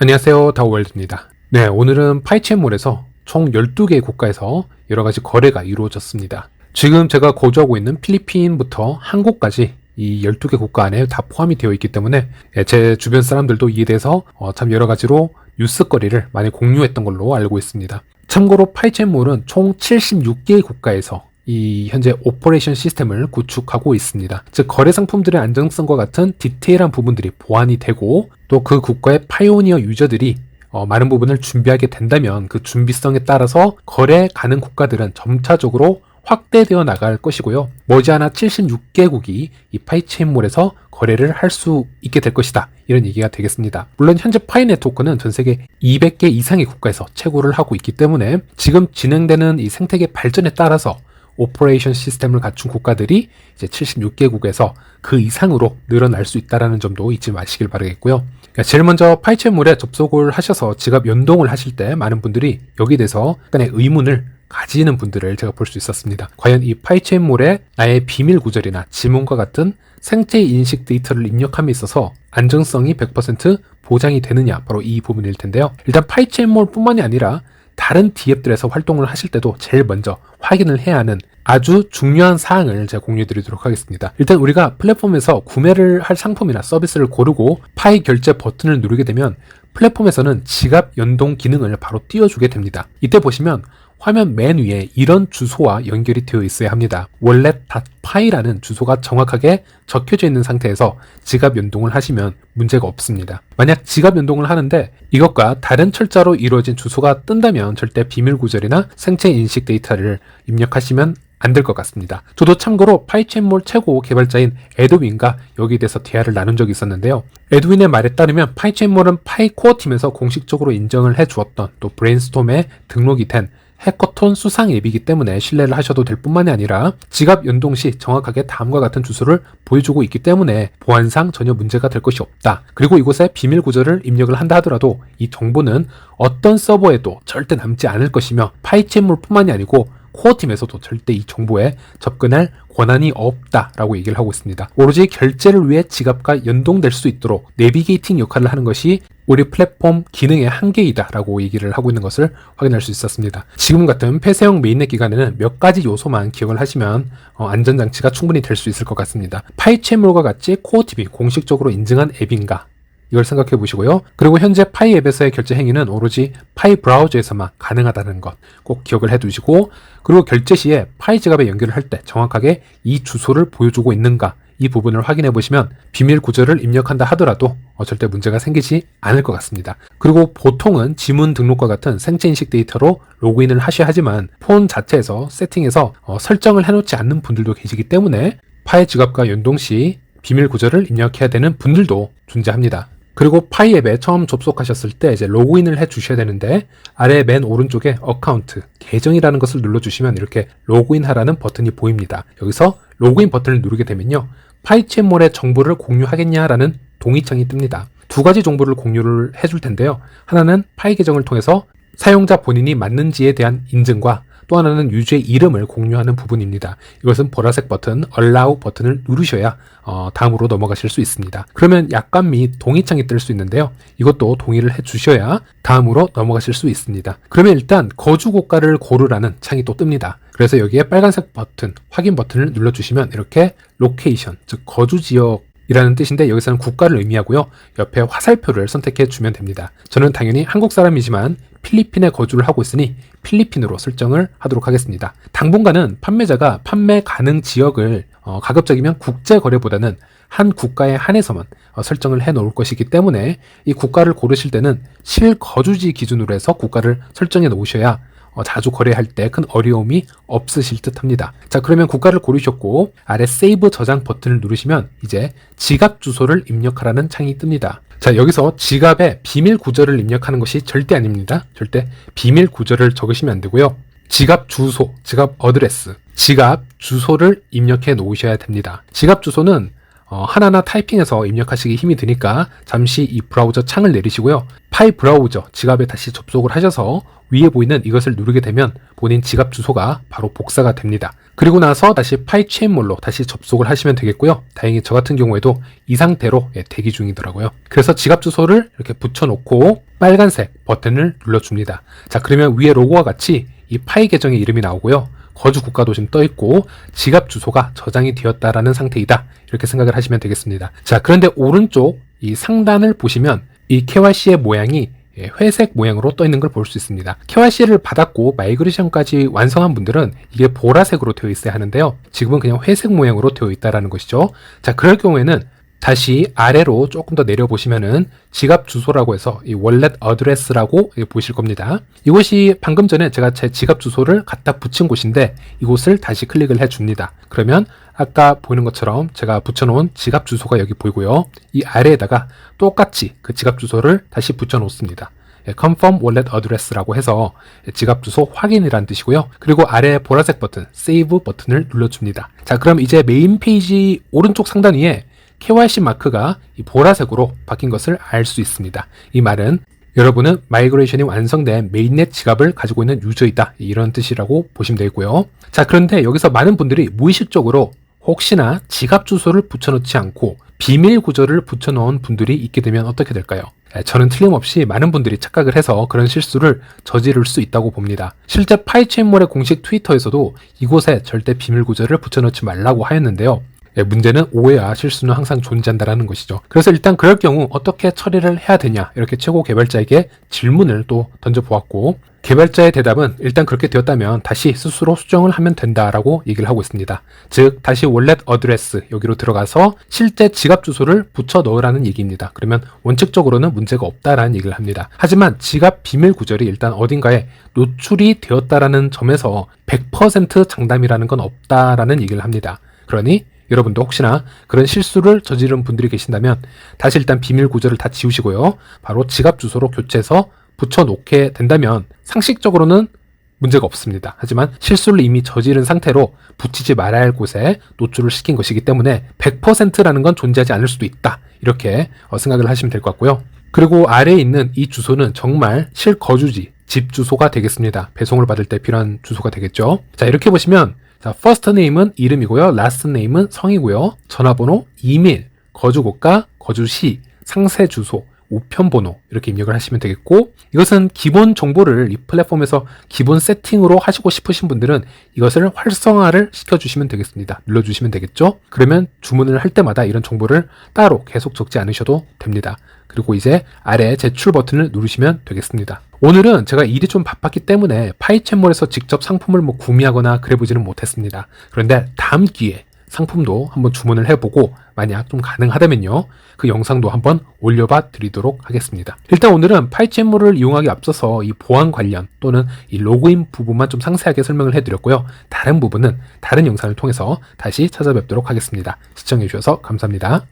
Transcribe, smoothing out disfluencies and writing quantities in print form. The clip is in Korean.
안녕하세요, 다오월드입니다. 네, 오늘은 파이치앤몰에서 총 12개의 국가에서 여러가지 거래가 이루어졌습니다. 지금 제가 거주하고 있는 필리핀부터 한국까지 이 12개 국가 안에 다 포함이 되어 있기 때문에 제 주변 사람들도 이에 대해서 참 여러가지로 뉴스거리를 많이 공유했던 걸로 알고 있습니다. 참고로 파이치앤몰은 총 76개의 국가에서 이 현재 오퍼레이션 시스템을 구축하고 있습니다. 즉 거래 상품들의 안정성과 같은 디테일한 부분들이 보완이 되고 또 그 국가의 파이오니어 유저들이 많은 부분을 준비하게 된다면 그 준비성에 따라서 거래 가능 국가들은 점차적으로 확대되어 나갈 것이고요. 머지않아 76개국이 이 파이체인몰에서 거래를 할 수 있게 될 것이다. 이런 얘기가 되겠습니다. 물론 현재 파이 네트워크는 전 세계 200개 이상의 국가에서 채굴을 하고 있기 때문에 지금 진행되는 이 생태계 발전에 따라서 오퍼레이션 시스템을 갖춘 국가들이 이제 76개국에서 그 이상으로 늘어날 수 있다는 점도 잊지 마시길 바라겠고요. 제일 먼저 파이체인몰에 접속을 하셔서 지갑 연동을 하실 때 많은 분들이 여기에 대해서 약간의 의문을 가지는 분들을 제가 볼 수 있었습니다. 과연 이 파이체인몰에 나의 비밀 구절이나 지문과 같은 생체 인식 데이터를 입력함에 있어서 안정성이 100% 보장이 되느냐, 바로 이 부분일 텐데요. 일단 파이체인몰 뿐만이 아니라 다른 D앱들에서 활동을 하실 때도 제일 먼저 확인을 해야 하는 아주 중요한 사항을 제가 공유해 드리도록 하겠습니다. 일단 우리가 플랫폼에서 구매를 할 상품이나 서비스를 고르고 파이 결제 버튼을 누르게 되면 플랫폼에서는 지갑 연동 기능을 바로 띄워주게 됩니다. 이때 보시면 화면 맨 위에 이런 주소와 연결이 되어 있어야 합니다. wallet.py라는 주소가 정확하게 적혀져 있는 상태에서 지갑 연동을 하시면 문제가 없습니다. 만약 지갑 연동을 하는데 이것과 다른 철자로 이루어진 주소가 뜬다면 절대 비밀 구절이나 생체 인식 데이터를 입력하시면 안 될 것 같습니다. 저도 참고로 파이체인몰 최고 개발자인 에드윈과 여기에 대해서 대화를 나눈 적이 있었는데요. 에드윈의 말에 따르면 파이체인몰은 파이 코어 팀에서 공식적으로 인정을 해주었던 또 브레인스톰에 등록이 된 해커톤 수상 앱이기 때문에 신뢰를 하셔도 될 뿐만이 아니라 지갑 연동 시 정확하게 다음과 같은 주소를 보여주고 있기 때문에 보안상 전혀 문제가 될 것이 없다. 그리고 이곳에 비밀 구절을 입력을 한다 하더라도 이 정보는 어떤 서버에도 절대 남지 않을 것이며 파이체인몰 뿐만이 아니고 코어팀에서도 절대 이 정보에 접근할 권한이 없다라고 얘기를 하고 있습니다. 오로지 결제를 위해 지갑과 연동될 수 있도록 내비게이팅 역할을 하는 것이 우리 플랫폼 기능의 한계이다라고 얘기를 하고 있는 것을 확인할 수 있었습니다. 지금 같은 폐쇄형 메인넷 기간에는 몇 가지 요소만 기억을 하시면 안전장치가 충분히 될 수 있을 것 같습니다. 파이체인몰과 같이 코어팀이 공식적으로 인증한 앱인가? 이걸 생각해 보시고요. 그리고 현재 파이 앱에서의 결제 행위는 오로지 파이 브라우저에서만 가능하다는 것 꼭 기억을 해 두시고, 그리고 결제 시에 파이 지갑에 연결을 할 때 정확하게 이 주소를 보여주고 있는가, 이 부분을 확인해 보시면 비밀 구절을 입력한다 하더라도 절대 문제가 생기지 않을 것 같습니다. 그리고 보통은 지문 등록과 같은 생체 인식 데이터로 로그인을 하셔야 하지만 폰 자체에서 세팅해서 설정을 해놓지 않는 분들도 계시기 때문에 파이 지갑과 연동 시 비밀 구절을 입력해야 되는 분들도 존재합니다. 그리고 파이 앱에 처음 접속하셨을 때 이제 로그인을 해 주셔야 되는데 아래 맨 오른쪽에 어카운트, 계정이라는 것을 눌러주시면 이렇게 로그인하라는 버튼이 보입니다. 여기서 로그인 버튼을 누르게 되면요, 파이체인몰의 정보를 공유하겠냐라는 동의창이 뜹니다. 두 가지 정보를 공유를 해줄 텐데요. 하나는 파이 계정을 통해서 사용자 본인이 맞는지에 대한 인증과 또 하나는 유저의 이름을 공유하는 부분입니다. 이것은 보라색 버튼, Allow 버튼을 누르셔야 다음으로 넘어가실 수 있습니다. 그러면 약관 및 동의창이 뜰 수 있는데요. 이것도 동의를 해주셔야 다음으로 넘어가실 수 있습니다. 그러면 일단 거주 국가를 고르라는 창이 또 뜹니다. 그래서 여기에 빨간색 버튼, 확인 버튼을 눌러주시면 이렇게 로케이션, 즉 거주 지역 이라는 뜻인데 여기서는 국가를 의미하고요. 옆에 화살표를 선택해 주면 됩니다. 저는 당연히 한국 사람이지만 필리핀에 거주를 하고 있으니 필리핀으로 설정을 하도록 하겠습니다. 당분간은 판매자가 판매 가능 지역을 가급적이면 국제 거래보다는 한 국가에 한해서만 설정을 해 놓을 것이기 때문에 이 국가를 고르실 때는 실거주지 기준으로 해서 국가를 설정해 놓으셔야 자주 거래할 때 큰 어려움이 없으실 듯 합니다. 자, 그러면 국가를 고르셨고 아래 세이브 저장 버튼을 누르시면 이제 지갑 주소를 입력하라는 창이 뜹니다. 자, 여기서 지갑에 비밀 구절을 입력하는 것이 절대 아닙니다. 절대 비밀 구절을 적으시면 안 되고요. 지갑 주소, 지갑 어드레스, 지갑 주소를 입력해 놓으셔야 됩니다. 지갑 주소는 하나하나 타이핑해서 입력하시기 힘이 드니까 잠시 이 브라우저 창을 내리시고요. 파이 브라우저 지갑에 다시 접속을 하셔서 위에 보이는 이것을 누르게 되면 본인 지갑 주소가 바로 복사가 됩니다. 그리고 나서 다시 파이체인몰로 다시 접속을 하시면 되겠고요. 다행히 저 같은 경우에도 이 상태로 대기 중이더라고요. 그래서 지갑 주소를 이렇게 붙여놓고 빨간색 버튼을 눌러줍니다. 자, 그러면 위에 로고와 같이 이 파이 계정의 이름이 나오고요. 거주 국가 도시는 떠있고 지갑 주소가 저장이 되었다라는 상태이다. 이렇게 생각을 하시면 되겠습니다. 자, 그런데 오른쪽 이 상단을 보시면 이 KYC의 모양이 회색 모양으로 떠 있는 걸 볼 수 있습니다. KYC를 받았고 마이그레이션까지 완성한 분들은 이게 보라색으로 되어 있어야 하는데요. 지금은 그냥 회색 모양으로 되어 있다라는 것이죠. 자, 그럴 경우에는 다시 아래로 조금 더 내려보시면은 지갑 주소라고 해서 이 월렛 어드레스라고 보실 겁니다. 이곳이 방금 전에 제가 제 지갑 주소를 갖다 붙인 곳인데 이곳을 다시 클릭을 해줍니다. 그러면 아까 보이는 것처럼 제가 붙여놓은 지갑 주소가 여기 보이고요. 이 아래에다가 똑같이 그 지갑 주소를 다시 붙여놓습니다. confirm wallet address라고 해서 지갑 주소 확인이란 뜻이고요. 그리고 아래 보라색 버튼, save 버튼을 눌러줍니다. 자, 그럼 이제 메인 페이지 오른쪽 상단 위에 KYC 마크가 이 보라색으로 바뀐 것을 알 수 있습니다. 이 말은 여러분은 마이그레이션이 완성된 메인넷 지갑을 가지고 있는 유저이다. 이런 뜻이라고 보시면 되고요. 자, 그런데 여기서 많은 분들이 무의식적으로 혹시나 지갑 주소를 붙여놓지 않고 비밀 구절을 붙여놓은 분들이 있게 되면 어떻게 될까요? 저는 틀림없이 많은 분들이 착각을 해서 그런 실수를 저지를 수 있다고 봅니다. 실제 파이체인몰의 공식 트위터에서도 이곳에 절대 비밀 구절을 붙여놓지 말라고 하였는데요. 문제는 오해와 실수는 항상 존재한다는 것이죠. 그래서 일단 그럴 경우 어떻게 처리를 해야 되냐 이렇게 최고 개발자에게 질문을 또 던져보았고 개발자의 대답은 일단 그렇게 되었다면 다시 스스로 수정을 하면 된다라고 얘기를 하고 있습니다. 즉 다시 월렛 어드레스 여기로 들어가서 실제 지갑 주소를 붙여 넣으라는 얘기입니다. 그러면 원칙적으로는 문제가 없다라는 얘기를 합니다. 하지만 지갑 비밀 구절이 일단 어딘가에 노출이 되었다라는 점에서 100% 장담이라는 건 없다라는 얘기를 합니다. 그러니 여러분도 혹시나 그런 실수를 저지른 분들이 계신다면 다시 일단 비밀 구절을 다 지우시고요. 바로 지갑 주소로 교체해서 붙여놓게 된다면 상식적으로는 문제가 없습니다. 하지만 실수를 이미 저지른 상태로 붙이지 말아야 할 곳에 노출을 시킨 것이기 때문에 100%라는 건 존재하지 않을 수도 있다. 이렇게 생각을 하시면 될 것 같고요. 그리고 아래에 있는 이 주소는 정말 실거주지, 집 주소가 되겠습니다. 배송을 받을 때 필요한 주소가 되겠죠. 자, 이렇게 보시면 자, first name은 이름이고요. last name은 성이고요. 전화번호, 이메일, 거주국가, 거주시, 상세 주소, 우편번호 이렇게 입력을 하시면 되겠고 이것은 기본 정보를 이 플랫폼에서 기본 세팅으로 하시고 싶으신 분들은 이것을 활성화를 시켜주시면 되겠습니다. 눌러주시면 되겠죠. 그러면 주문을 할 때마다 이런 정보를 따로 계속 적지 않으셔도 됩니다. 그리고 이제 아래 제출 버튼을 누르시면 되겠습니다. 오늘은 제가 일이 좀 바빴기 때문에 파이체몰에서 직접 상품을 구매하거나 그래보지는 못했습니다. 그런데 다음 기회에 상품도 한번 주문을 해보고 만약 좀 가능하다면요 그 영상도 한번 올려봐 드리도록 하겠습니다. 일단 오늘은 파이체몰을 이용하기 앞서서 이 보안 관련 또는 이 로그인 부분만 좀 상세하게 설명을 해드렸고요. 다른 부분은 다른 영상을 통해서 다시 찾아뵙도록 하겠습니다. 시청해주셔서 감사합니다.